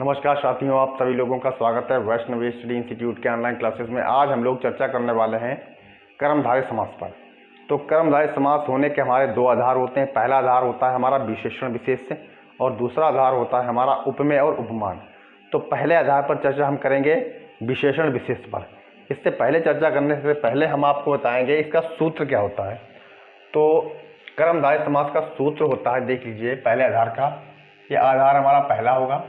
नमस्कार साथियों, आप सभी लोगों का स्वागत है वैष्णव स्टडी इंस्टीट्यूट के ऑनलाइन क्लासेस में। आज हम लोग चर्चा करने वाले हैं कर्मधारय समास पर। तो कर्मधारय समास होने के हमारे दो आधार होते हैं। पहला आधार होता है हमारा विशेषण विशेष से और दूसरा आधार होता है हमारा उपमेय और उपमान। तो पहले आधार पर चर्चा हम करेंगे विशेषण विशेष पर। इससे पहले चर्चा करने से पहले हम आपको बताएंगे इसका सूत्र क्या होता है। तो कर्मधारय समास का सूत्र होता है, देख लीजिए पहले आधार का। ये आधार हमारा पहला होगा,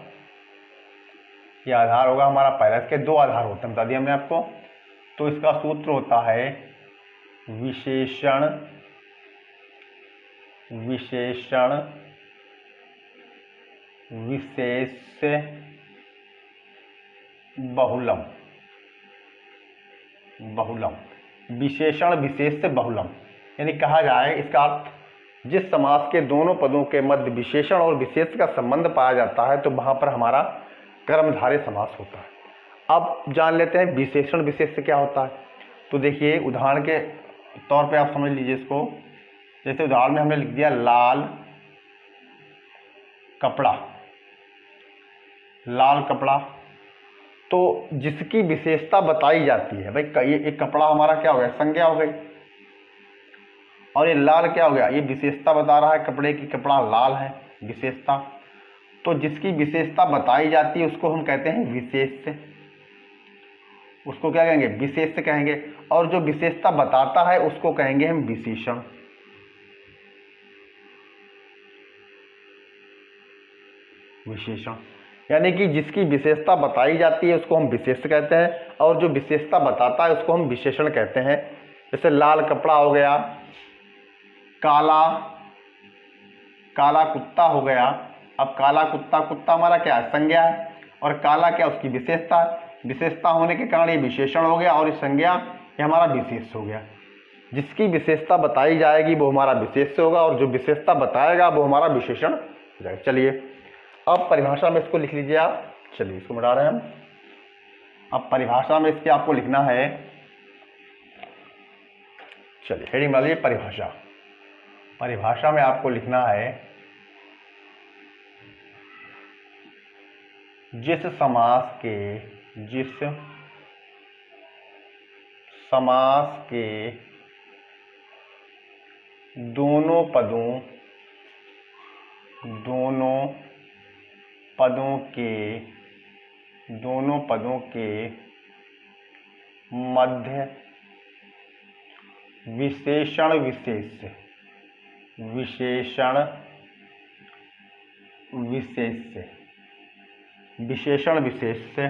ये आधार होगा हमारा पहला। इसके दो आधार होते हैं, बता दिया हमने आपको। तो इसका सूत्र होता है विशेषण विशेषण विशेष बहुलम बहुलम विशेषण विशेष बहुलम। यानी कहा जाए इसका अर्थ, जिस समास के दोनों पदों के मध्य विशेषण और विशेष का संबंध पाया जाता है तो वहां पर हमारा कर्मधारय समास होता है। अब जान लेते हैं विशेषण विशेष से क्या होता है। तो देखिए उदाहरण के तौर पे आप समझ लीजिए इसको। जैसे उदाहरण में हमने लिख दिया लाल कपड़ा, लाल कपड़ा। तो जिसकी विशेषता बताई जाती है, भाई ये एक कपड़ा हमारा क्या हो गया, संज्ञा हो गई, और ये लाल क्या हो गया, ये विशेषता बता रहा है कपड़े की, कपड़ा लाल है, विशेषता। तो जिसकी विशेषता बताई जाती है उसको हम कहते हैं विशेष से, उसको क्या कहेंगे, विशेष से कहेंगे। और जो विशेषता बताता है उसको कहेंगे हम विशेषण। विशेषण यानी कि जिसकी विशेषता बताई जाती है उसको हम विशेष कहते हैं, और जो विशेषता बताता है उसको हम विशेषण कहते हैं। जैसे लाल कपड़ा हो गया, काला काला कुत्ता हो गया। अब काला कुत्ता, कुत्ता हमारा क्या है, संज्ञा है, और काला क्या उसकी विशेषता है। विशेषता होने के कारण ये विशेषण हो गया और ये संज्ञा ये हमारा विशेष हो गया। जिसकी विशेषता बताई जाएगी वो हमारा विशेष से होगा, और जो विशेषता बताएगा वो हमारा विशेषण हो जाएगा। चलिए अब परिभाषा में इसको लिख लीजिए आप। चलिए इसको मिटा रहे हैं हम। अब परिभाषा में इसके आपको लिखना है, चलिए हेडिंग डालिए परिभाषा। परिभाषा में आपको लिखना है जिस समास के दोनों पदों के मध्य विशेषण विशेष से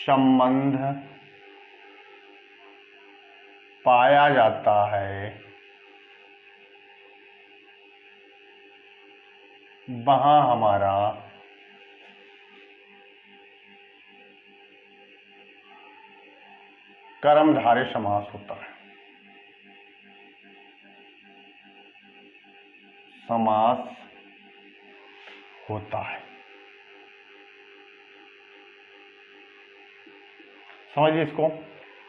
संबंध पाया जाता है, वहां हमारा कर्मधारय समास होता है। समझिए इसको।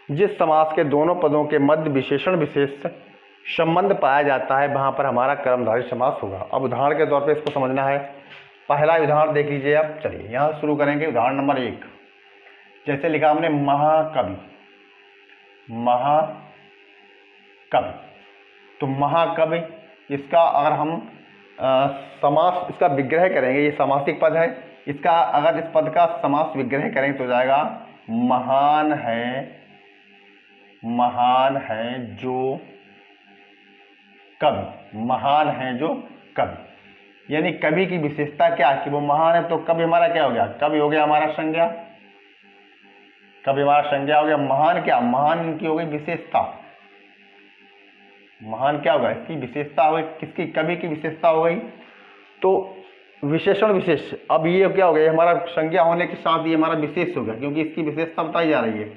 जिस समास के दोनों पदों के मध्य विशेषण विशेष संबंध पाया जाता है वहां पर हमारा कर्मधारय समास होगा। अब उदाहरण के तौर पे इसको समझना है। पहला उदाहरण देख लीजिए आप। चलिए यहां शुरू करेंगे। उदाहरण नंबर 1, जैसे लिखा हमने महाकवि। तो महाकवि, इसका अगर हम समास इसका विग्रह करेंगे, ये समासिक पद है, इसका अगर इस पद का समास विग्रह करेंगे तो जाएगा महान है जो कवि। महान है जो कवि, यानी कवि की विशेषता क्या है कि वो महान है। तो कवि हमारा क्या हो गया, कवि हो गया हमारा संज्ञा, कवि हमारा संज्ञा हो गया। महान क्या, महान इनकी हो गई विशेषता। महान क्या होगा, इसकी विशेषता हो गई, किसकी, कवि की विशेषता हो गई। तो विशेषण विशेष, अब ये क्या हो गया, हमारा संज्ञा होने के साथ ये हमारा विशेष हो गया क्योंकि इसकी विशेषता बताई जा रही है।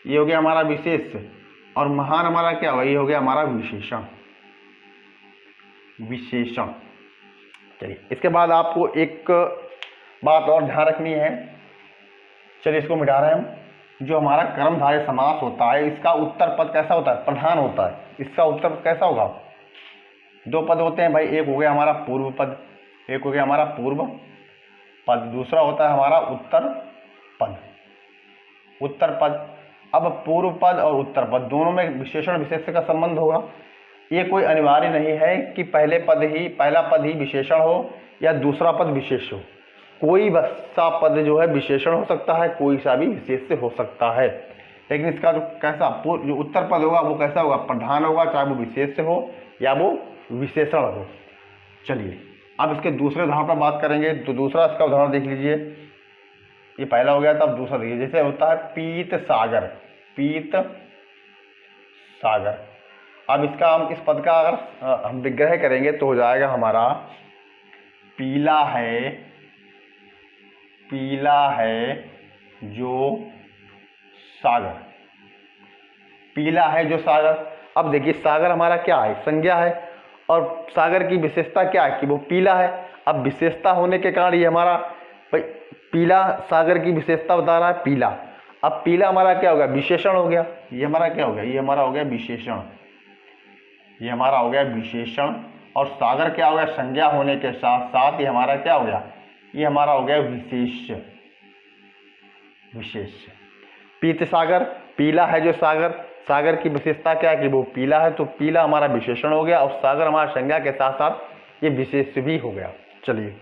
ये हो गया हमारा विशेष, और महान हमारा क्या होगा, ये हो गया हमारा विशेषण। चलिए इसके बाद आपको एक बात और ध्यान रखनी है। चलिए इसको मिटा रहे हैं हम। जो हमारा कर्मधारय समास होता है इसका उत्तर पद कैसा होता है, प्रधान होता है। इसका उत्तर पद कैसा होगा, दो पद होते हैं भाई, एक हो गया हमारा पूर्व पद, एक हो गया हमारा पूर्व पद, दूसरा होता है हमारा उत्तर पद। उत्तर पद, अब पूर्व पद और उत्तर पद दोनों में विशेषण विशेष्य का संबंध होगा। ये कोई अनिवार्य नहीं है कि पहला पद ही विशेषण हो या दूसरा पद विशेष हो। कोई सा पद जो है विशेषण हो सकता है, कोई सा भी विशेष्य हो सकता है। लेकिन इसका जो उत्तर पद होगा वो कैसा होगा, प्रधान होगा, चाहे वो विशेष्य हो या वो विशेषण हो। चलिए अब इसके दूसरे उदाहरण पर बात करेंगे। तो दूसरा इसका उदाहरण देख लीजिए। ये पहला हो गया था, अब दूसरा देखिए। जैसे होता है पीत सागर, पीत सागर। अब इसका हम इस पद का अगर हम विग्रह करेंगे तो हो जाएगा हमारा पीला है जो सागर, पीला है जो सागर। अब देखिए सागर हमारा क्या है, संज्ञा है, और सागर की विशेषता क्या है कि वो पीला है। अब विशेषता होने के कारण ये हमारा पीला, सागर की विशेषता बता रहा है पीला। अब पीला हमारा क्या हो गया, विशेषण हो गया। ये हमारा क्या हो गया, ये हमारा हो गया विशेषण, ये हमारा हो गया विशेषण। और सागर क्या हो गया, संज्ञा होने के साथ साथ ये हमारा क्या हो गया, ये हमारा हो गया विशेष्य, विशेष्य। पीत सागर, पीला है जो सागर, सागर की विशेषता क्या है कि वो पीला है, तो पीला हमारा विशेषण हो गया और सागर हमारा संज्ञा के साथ साथ ये विशेष्य भी हो गया। चलिए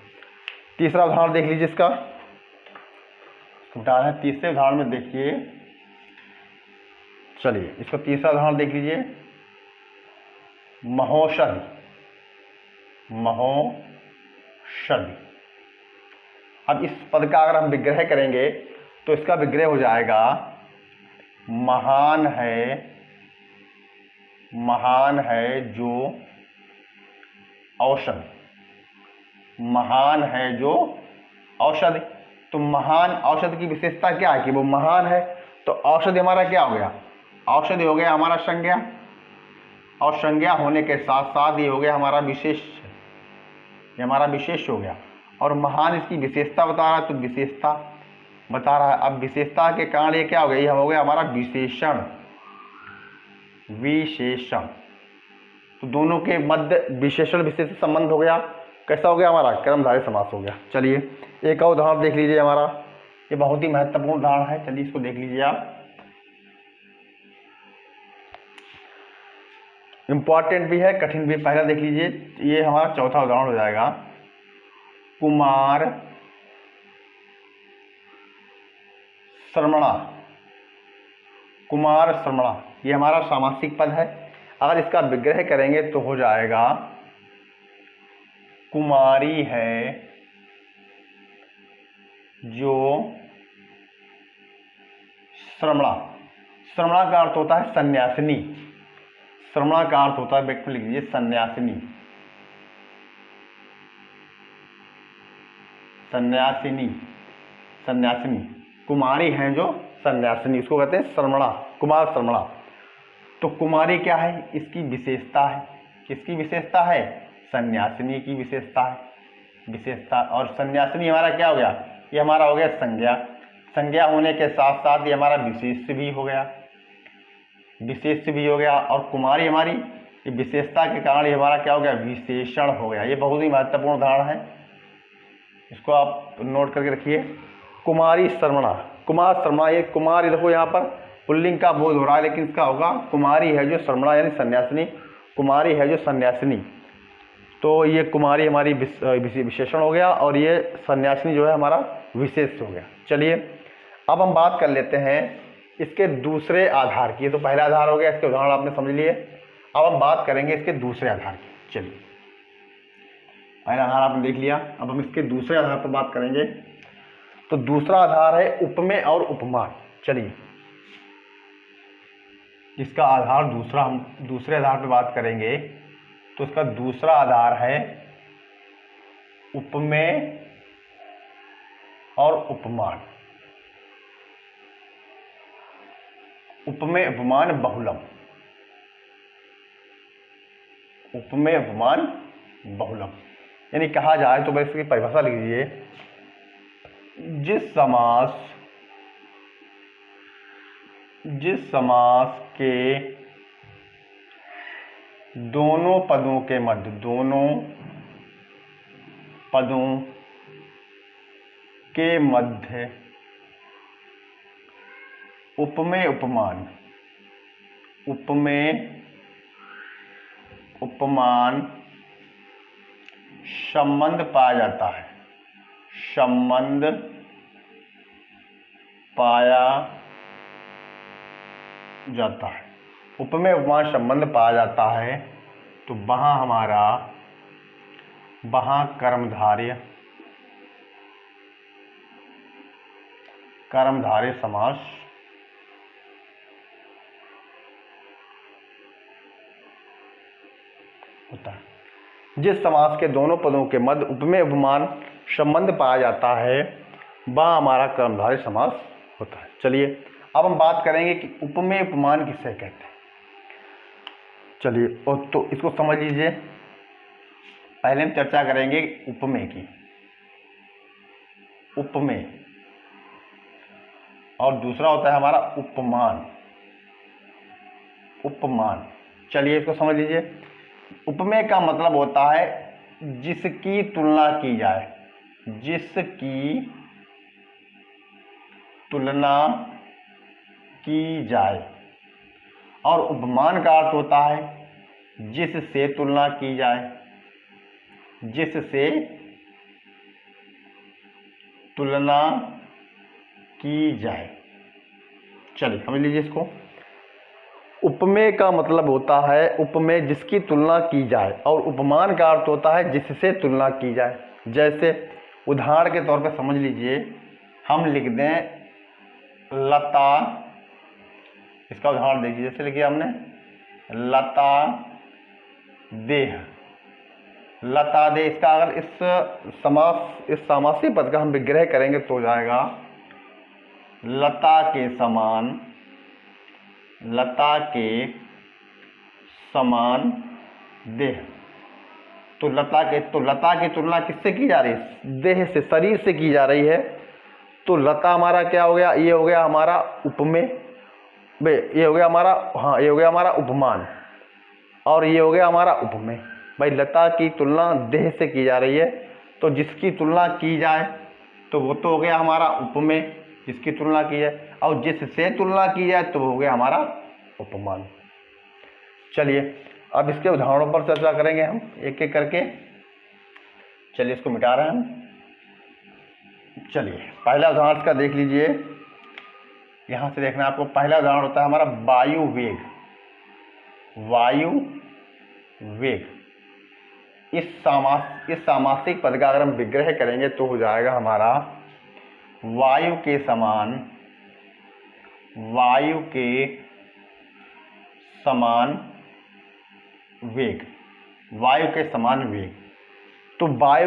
तीसरा उदाहरण देख लीजिए। इसका उदाहरण है तीसरे उदाहरण में देखिए। चलिए इसका तीसरा उदाहरण देख लीजिए। महोषधि, महोषधि। अब इस पद का अगर हम विग्रह करेंगे तो इसका विग्रह हो जाएगा महान है जो औषधि, महान है जो औषधि। तो महान औषधि की विशेषता क्या है कि वो महान है, तो औषधि हमारा क्या हो गया, औषधि हो गया हमारा संज्ञा, और संज्ञा होने के साथ साथ ये हो गया हमारा विशेष, ये हमारा विशेष हो गया। और महान इसकी विशेषता बता रहा है, तो विशेषता बता रहा है। अब विशेषता के कारण ये क्या हो गया, ये हो गया हमारा विशेषण, विशेषण। तो दोनों के मध्य विशेषण विशेष संबंध हो गया। कैसा हो गया हमारा, कर्मधारय समास हो गया। चलिए एक और उदाहरण देख लीजिए हमारा, ये बहुत ही महत्वपूर्ण उदाहरण है। चलिए इसको देख लीजिए आप, इंपॉर्टेंट भी है, कठिन भी। पहला देख लीजिए, ये हमारा चौथा उदाहरण हो जाएगा। कुमार श्रमणा, कुमार श्रमणा, ये हमारा सामासिक पद है। अगर इसका विग्रह करेंगे तो हो जाएगा कुमारी है जो श्रमणा। श्रमणा का अर्थ होता है सन्यासिनी, श्रमणा का अर्थ होता है, व्यक्ति लिख लीजिए सन्यासिनी, सन्यासिनी, सन्यासिनी। कुमारी हैं जो सन्यासिनी, इसको कहते हैं श्रमणा, कुमार श्रमणा। तो कुमारी क्या है, इसकी विशेषता है। किसकी विशेषता है, सन्यासिनी की विशेषता है, विशेषता। और सन्यासिनी हमारा क्या हो गया, ये हमारा हो गया संज्ञा, संज्ञा होने के साथ साथ ये हमारा विशेष्य भी हो गया, विशेष्य भी हो गया। और कुमारी हमारी ये विशेषता के कारण ये हमारा क्या हो गया, विशेषण हो गया। ये बहुत ही महत्वपूर्ण उदाहरण है, इसको आप नोट करके रखिए। कुमारी श्रमणा, कुमार श्रमणा, ये कुमार, ये देखो यहाँ पर पुल्लिंग का बोध हो रहा है, लेकिन इसका होगा कुमारी है जो श्रमणा यानी सन्यासिनी, कुमारी है जो सन्यासिनी। तो ये कुमारी हमारी विशेषण हो गया और ये सन्यासिनी जो है हमारा विशेष हो गया। चलिए अब हम बात कर लेते हैं इसके दूसरे आधार की। ये तो पहला आधार हो गया, इसके उदाहरण आपने समझ लिए। अब हम बात करेंगे इसके दूसरे आधार की। चलिए पहला आधार आपने देख लिया, अब हम इसके दूसरे आधार पर बात करेंगे। तो दूसरा आधार है उपमेय और उपमान। चलिए इसका आधार दूसरा, हम दूसरे आधार पर बात करेंगे। तो इसका दूसरा आधार है उपमेय और उपमान, उपमेय उपमान बहुलम, उपमेय उपमान बहुलम। यानी कहा जाए तो बस इसकी परिभाषा लिख लीजिए, जिस समास के दोनों पदों के मध्य, दोनों पदों के मध्य उपमेय उपमान संबंध पाया जाता है। संबंध पाया जाता है, उपमेय उपमान संबंध पाया जाता है, तो वहां कर्मधारय समास होता है। जिस समास के दोनों पदों के मध्य उपमेय उपमान संबंध पाया जाता है वह हमारा कर्मधारय समास होता है। चलिए अब हम बात करेंगे कि उपमेय उपमान किसे कहते हैं। चलिए और तो इसको समझ लीजिए। पहले हम चर्चा करेंगे उपमेय की। उपमेय और दूसरा होता है हमारा उपमान। चलिए इसको समझ लीजिए। उपमेय का मतलब होता है जिसकी तुलना की जाए, और उपमान का अर्थ होता है जिससे तुलना की जाए। चलिए समझ लीजिए इसको। उपमेय का मतलब होता है उपमेय जिसकी तुलना की जाए, और उपमान का अर्थ होता है जिससे तुलना की जाए। जैसे उदाहरण के तौर पर समझ लीजिए, हम लिख दें लता, इसका उदाहरण देखिए। जैसे लिखिए हमने लता देह, इसका अगर इस समासी पद का हम विग्रह करेंगे तो हो जाएगा लता के समान देह। तो लता की तुलना किससे की जा रही है? देह से, शरीर से की जा रही है। तो लता हमारा क्या हो गया? ये हो गया हमारा उपमेय, ये हो गया हमारा उपमान, और ये हो गया हमारा उपमेय। भाई लता की तुलना देह से की जा रही है, तो जिसकी तुलना की जाए तो वो तो हो गया हमारा उपमेय, जिसकी तुलना की जाए, और जिससे तुलना की जाए तो वो हो गया हमारा उपमान। चलिए अब इसके उदाहरणों पर चर्चा करेंगे हम एक एक करके। चलिए इसको मिटा रहे हैं हम। चलिए पहला उदाहरण इसका देख लीजिए। यहाँ से देखना आपको। पहला उदाहरण होता है हमारा वायु वेग। इस सामासिक पद का अगर हम विग्रह करेंगे तो हो जाएगा हमारा वायु के समान वेग। तो वायु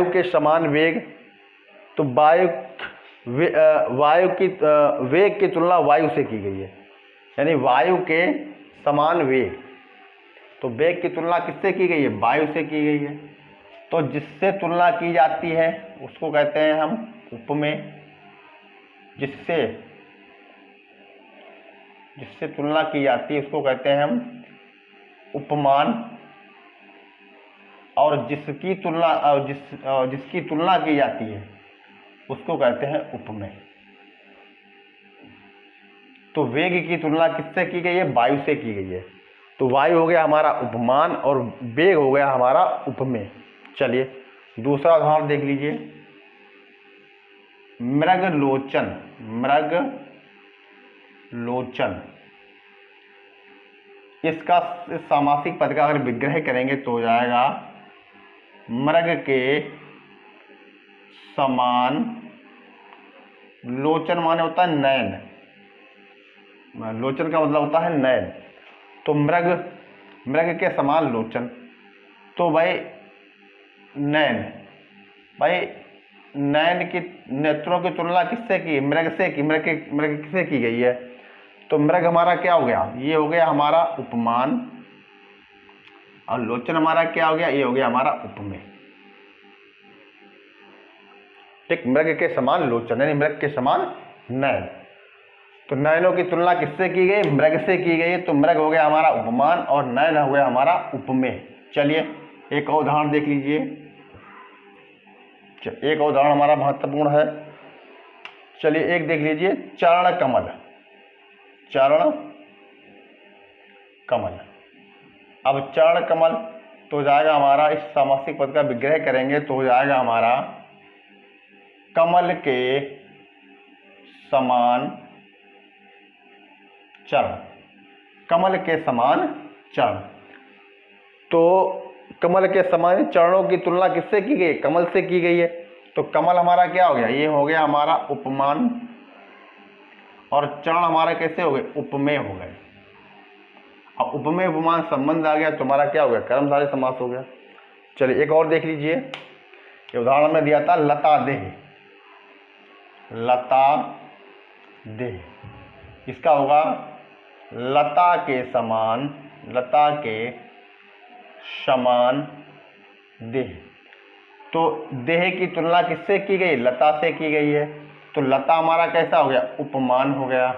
के समान वेग, तो वायु की वेग की तुलना वायु से की गई है, यानी वायु के समान वेग। तो वेग की तुलना किससे की गई है? वायु से की गई है। तो जिससे तुलना की जाती है उसको कहते हैं हम उपमेय। जिससे तुलना की जाती है उसको कहते हैं हम उपमान, और जिसकी तुलना की जाती है उसको कहते हैं उपमेय। तो वेग की तुलना किससे की गई है? वायु से की गई है। तो वायु हो गया हमारा उपमान और वेग हो गया हमारा उपमेय। चलिए दूसरा उदाहरण देख लीजिए। मृगलोचन। इस सामासिक पद का अगर विग्रह करेंगे तो हो जाएगा मृग के समान। लोचन माने होता है नयन, लोचन का मतलब होता है नयन। तो मृग के समान लोचन। तो भाई नयन की नेत्रों की तुलना किससे की? मृग किससे की गई है? तो मृग हमारा क्या हो गया? ये हो गया हमारा उपमान, और लोचन हमारा क्या हो गया? ये हो गया हमारा उपमेय। ठीक, मृग के समान लोचन यानी मृग के समान नयन। तो नयनों की तुलना किससे की गई? मृग से की गई। तो मृग हो गया हमारा उपमान और नयन हो गया हमारा उपमेय। चलिए एक और उदाहरण देख लीजिए। एक और उदाहरण हमारा महत्वपूर्ण है। चलिए एक देख लीजिए, चरण कमल, चरण कमल। अब चरण कमल तो हो जाएगा हमारा, इस सामासिक पद का विग्रह करेंगे तो हो जाएगा हमारा कमल के समान चरण, कमल के समान चरण। तो कमल के समान चरणों की तुलना किससे की गई? कमल से की गई है। तो कमल हमारा क्या हो गया? ये हो गया हमारा उपमान, और चरण हमारा कैसे हो गए? उपमेय हो गए। अब उपमेय उपमान संबंध आ गया तो हमारा क्या हो गया? कर्मधारय समास हो गया। चलिए एक और देख लीजिए, ये उदाहरण में दिया था लता देह, लता देह, इसका होगा लता के समान, लता के समान देह। तो देह की तुलना किससे की गई? लता से की गई है। तो लता हमारा कैसा हो गया? उपमान हो गया,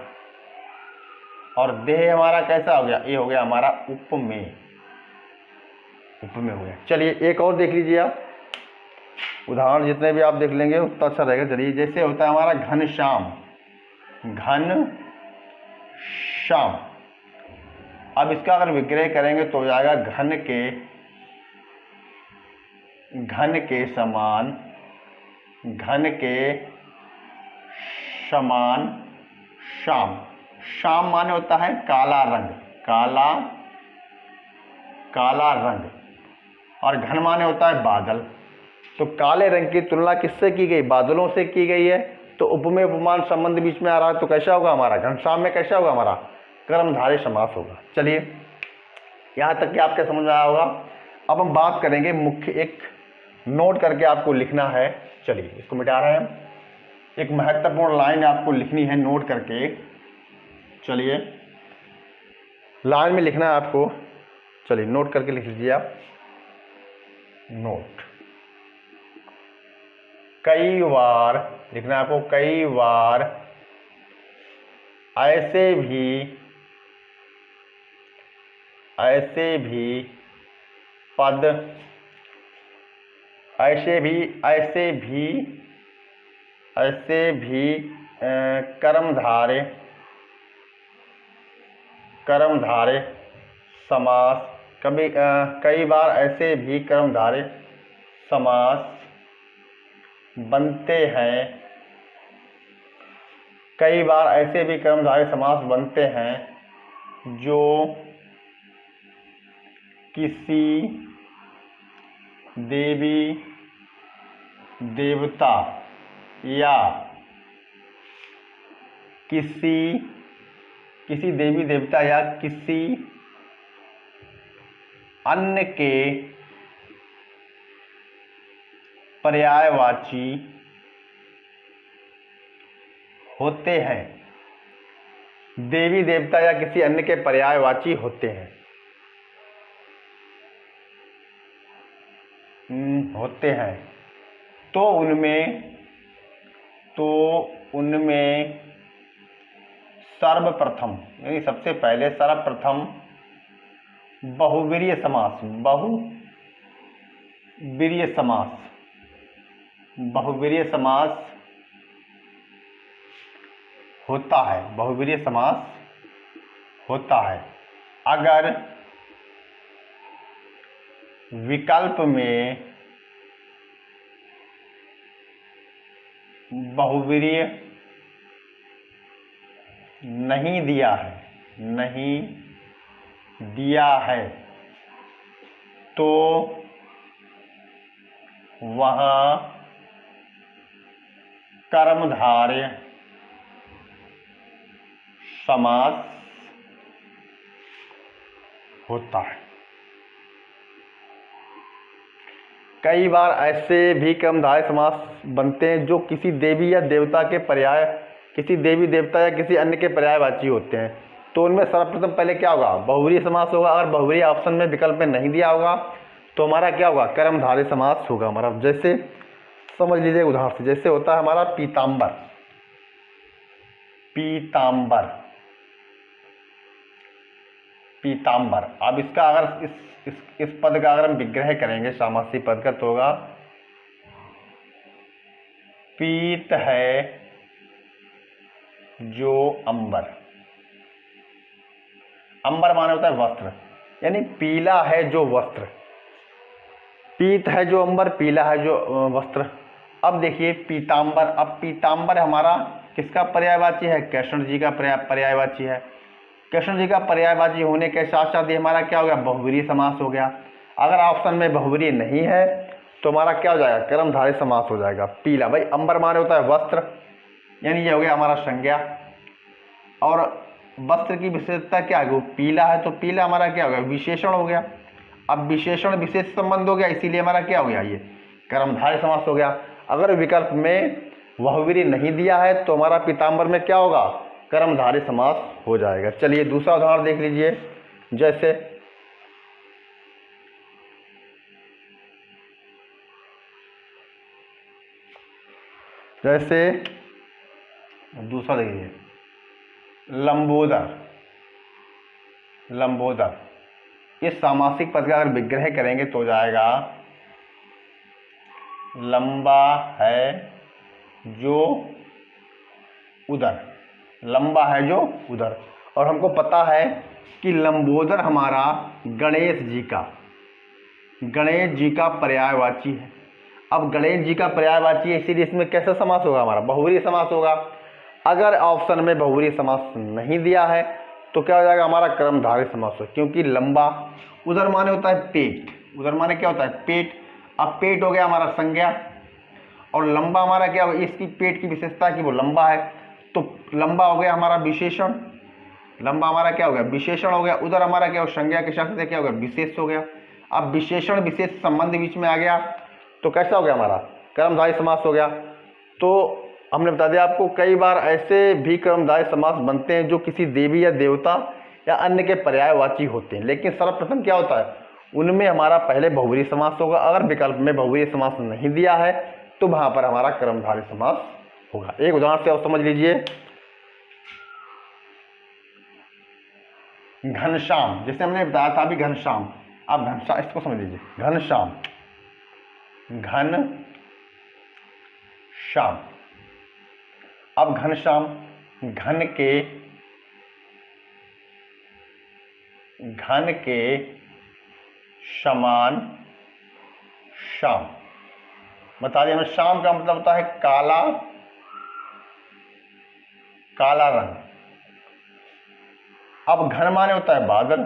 और देह हमारा कैसा हो गया? ये हो गया हमारा उपमेय, उपमेय हो गया। चलिए एक और देख लीजिए आप, उदाहरण जितने भी आप देख लेंगे उतना अच्छा रहेगा। चलिए जैसे होता है हमारा घनश्याम, घन श्याम। अब इसका अगर विग्रह करेंगे तो हो जाएगा घन के समान, घन के समान श्याम। श्याम माने होता है काला रंग, काला, काला रंग, और घन माने होता है बादल। तो काले रंग की तुलना किससे की गई? बादलों से की गई है। तो उपमेय उपमान संबंध बीच में आ रहा है, तो कैसा होगा हमारा? घनश्याम में कैसा होगा हमारा? कर्मधारय समास होगा। चलिए यहाँ तक कि आपके समझ में आया होगा। अब हम बात करेंगे मुख्य, एक नोट करके आपको लिखना है। चलिए इसको मिटा रहे हैं हम। एक महत्वपूर्ण लाइन आपको लिखनी है नोट करके। चलिए लाइन में लिखना है आपको, चलिए नोट करके लिख लीजिए आप। नोट, कई बार लिखना है आपको, कई बार ऐसे भी पद, ऐसे भी कर्मधारय समास, कई बार ऐसे भी कर्मधारय समास बनते हैं, कई बार ऐसे भी कर्मधारय समास बनते हैं जो किसी देवी देवता या किसी देवी देवता या किसी अन्य के पर्यायवाची होते हैं। देवी देवता या किसी अन्य के पर्यायवाची होते हैं, तो उनमें सर्वप्रथम, यानी सबसे पहले सर्वप्रथम बहुवीर्य समास, बहुवीर्य समास होता है, बहुवीर्य समास होता है। अगर विकल्प में बहुवीर्य नहीं दिया है तो वहाँ कर्मधारय समास होता है। कई बार ऐसे भी कर्मधारय समास बनते हैं जो किसी देवी या देवता के पर्याय, किसी देवी देवता या किसी अन्य के पर्यायवाची होते हैं। तो उनमें सर्वप्रथम पहले क्या होगा? बहुवीर्य समास होगा। अगर बहुवीर्य ऑप्शन में विकल्प में नहीं दिया होगा तो हमारा क्या होगा? कर्मधारय समास होगा हमारा। जैसे समझ लीजिए उदाहरण से, जैसे होता है हमारा पीताम्बर, पीताम्बर। अब इसका अगर इस पद का अगर हम विग्रह करेंगे सामासिक पद का तो होगा पीत है जो अंबर। अंबर माने होता है वस्त्र, यानी पीला है जो वस्त्र। पीत है जो अंबर, पीला है जो वस्त्र। अब देखिए पीतांबर। अब पीतांबर हमारा किसका पर्यायवाची है? कृष्ण जी का पर्यायवाची है। कृष्ण जी का पर्यायवाची होने के साथ साथ ये हमारा क्या हो गया? बहुव्रीहि समास हो गया। अगर ऑप्शन में बहुव्रीहि नहीं है तो हमारा क्या हो जाएगा? कर्मधारय समास हो जाएगा। पीला, भाई अंबर माने होता है वस्त्र, यानी ये हो गया हमारा संज्ञा। और वस्त्र की विशेषता क्या है? वो पीला है, तो पीला हमारा क्या हो गया? विशेषण हो गया। अब विशेषण विशेष संबंध हो गया, इसीलिए हमारा क्या हो गया? ये कर्मधारय समास हो गया। अगर विकल्प में बहुव्रीहि नहीं दिया है तो हमारा पीतांबर में क्या होगा? कर्मधारय समास हो जाएगा। चलिए दूसरा उदाहरण देख लीजिए। जैसे दूसरा देखिए, लंबोदर। लंबोदर, इस सामासिक पद का अगर विग्रह करेंगे तो जाएगा लंबा है जो उदर। लंबा है जो उदर। और हमको पता है कि लंबोदर हमारा गणेश जी का पर्यायवाची है। अब गणेश जी का पर्यायवाची है, इसीलिए इसमें कैसा समास होगा? हमारा बहुव्रीहि समास होगा। अगर ऑप्शन में बहुव्रीहि समास नहीं दिया है तो क्या हो जाएगा? हमारा कर्मधारय समास हो, क्योंकि लंबा, उदर माने होता है पेट। उदर माने क्या होता है? पेट। अब पेट हो गया हमारा संज्ञा, और लंबा हमारा क्या होगा? इसकी पेट की विशेषता है कि वो लंबा है, तो लंबा हो गया हमारा विशेषण। लंबा हमारा क्या हो गया? विशेषण हो गया। उदर हमारा क्या हो? संज्ञा के साथ से क्या हो गया? विशेष हो गया। अब विशेषण विशेष संबंध बीच में आ गया तो कैसा हो गया? हमारा कर्मधारय समास हो गया। तो हमने बता दिया आपको, कई बार ऐसे भी कर्मधारय समास बनते हैं जो किसी देवी या देवता या अन्य के पर्यायवाची होते हैं, लेकिन सर्वप्रथम क्या होता है? उनमें हमारा पहले बहुव्रीहि समास होगा। अगर विकल्प में बहुव्रीहि समास नहीं दिया है तो वहां पर हमारा कर्मधारय समास होगा। एक उदाहरण से आप समझ लीजिए। घनश्याम, जैसे हमने बताया था अभी घनश्याम। अब घनश्याम, इसको समझ लीजिए, घनश्याम। घन श्याम। अब घनश्याम, घन के समान श्याम। बता दिया हमें, श्याम का मतलब होता है काला, काला रंग। अब घन माने होता है बादल।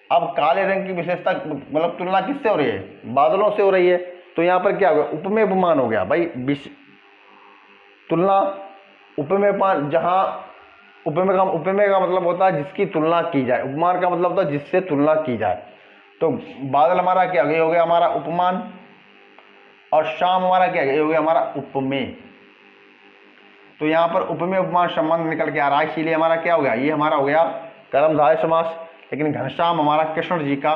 अब काले रंग की विशेषता मतलब तुलना किससे हो रही है? बादलों से हो रही है। तो यहां पर क्या हो गया? उपमेय उपमान हो गया भाई। तुलना, उपमेय उपमान, जहां उपमेय का मतलब होता है जिसकी तुलना की जाए, उपमान का मतलब होता है जिससे तुलना की जाए। तो बादल हमारा क्या हो गया? हमारा उपमान। और शाम हमारा क्या हो गया? हमारा उपमेय। तो यहाँ पर उपमेय उपमान संबंध निकल के आ रहा है, इसीलिए हमारा क्या हो गया? ये हमारा हो गया कर्मधारय समास। लेकिन घनश्याम हमारा कृष्ण जी का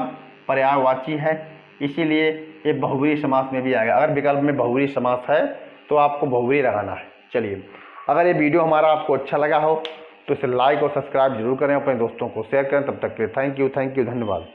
पर्यायवाची है, इसीलिए ये बहुव्रीहि समास में भी आएगा। अगर विकल्प में बहुव्रीहि समास है तो आपको बहुव्रीहि लगाना है। चलिए, अगर ये वीडियो हमारा आपको अच्छा लगा हो तो इसे लाइक और सब्सक्राइब जरूर करें, अपने दोस्तों को शेयर करें। तब तक के लिए थैंक यू, धन्यवाद।